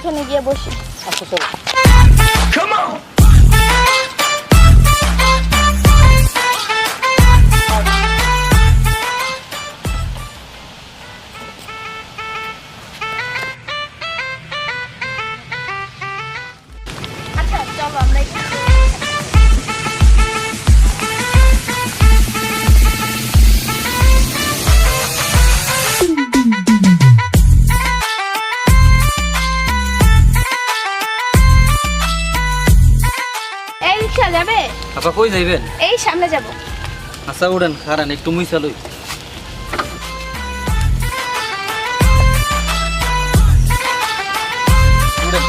এখানে গিয়ে বসি। আচ্ছা চলো। আচ্ছা চলো আমরা এখানে এই রিকশা যাবে? আপা কই যাইবেন? এই সামনে যাব। আচ্ছা উড়েন, খারান একটু মুই চালুই। উড়েন।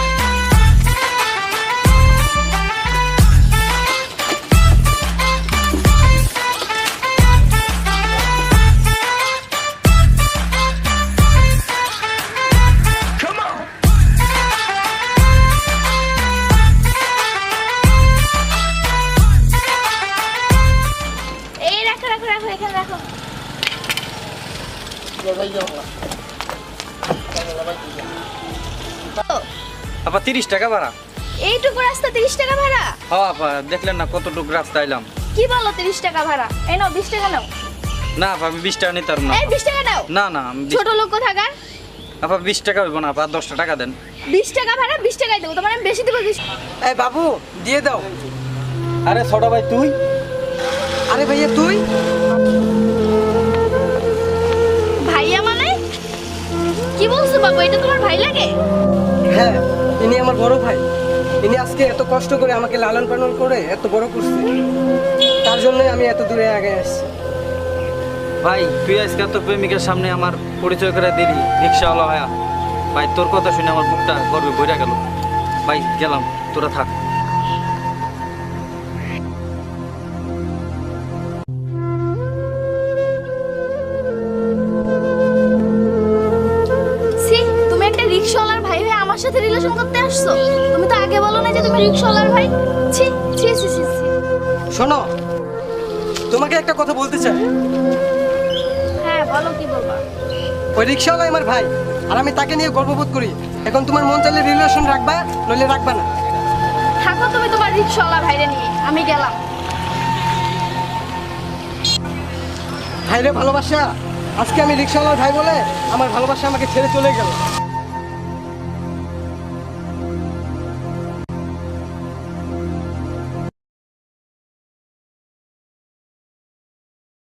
এই রাখো রাখো রাখো এখানে রাখো। আপা 30 টাকা ভাড়া। এইটুকু রাস্তা 30 টাকা ভাড়া? হ্যাঁ আপা, দেখলেন না কতটুকু রাস্তা আইলাম। কি বলো 30 টাকা ভাড়া? এই নাও 20 টাকা নাও। না আপা, আমি 20 টাকা নিতে পারবো না। এই 20 টাকা নাও। না না, আমি ছোট লোক কোথাকার। আপা 20 টাকা হইব না আপা, 10 টাকা দেন। 20 টাকা ভাড়া 20 টাকাই দেবো, তোমার আমি বেশি দেবো। এই বাবু দিয়ে দাও। আরে ছোট ভাই তুই? আরে ভাইয়া তুই? ভাইয়া মানে কি বলছো বাবু, এটা তোমার ভাই লাগে? হ্যাঁ, ইনি আমার বড় ভাই। ইনি আজকে এত কষ্ট করে আমাকে লালন পালন করে এত বড় করছে, তার জন্যই আমি এত দূরে আগে আসছি। ভাই তুই আজকে তোর প্রেমিকের সামনে আমার পরিচয় করে দিলি রিক্সাওয়ালা ভাইয়া। ভাই তোর কথা শুনে আমার বুকটা গর্বে ভরে গেল। ভাই গেলাম, তোরা থাক। সি, তুমি একটা রিকশাওয়ালার ভাই হয়ে আমার সাথে রিলেশন করতে আসছো? তুমি তো আগে বলো না যে তুমি রিকশাওয়ালার ভাই। ছি ছি ছি ছি ছি। শোনো, তোমাকে একটা কথা বলতে চাই। হ্যাঁ বলো, কি বলবা? ওই রিক্সাওয়ালা আমার ভাই, আর আমি তাকে নিয়ে গর্ববোধ করি। এখন তোমার মন চাইলে রিলেশন রাখবা, নইলে রাখবা না। থাকো তুমি তোমার রিকশাওয়ালা ভাইরে নিয়ে, আমি গেলাম। ভাইরে ভালোবাসা, আজকে আমি রিক্সাওয়ালার ভাই বলে আমার ভালোবাসা আমাকে ছেড়ে চলে গেল।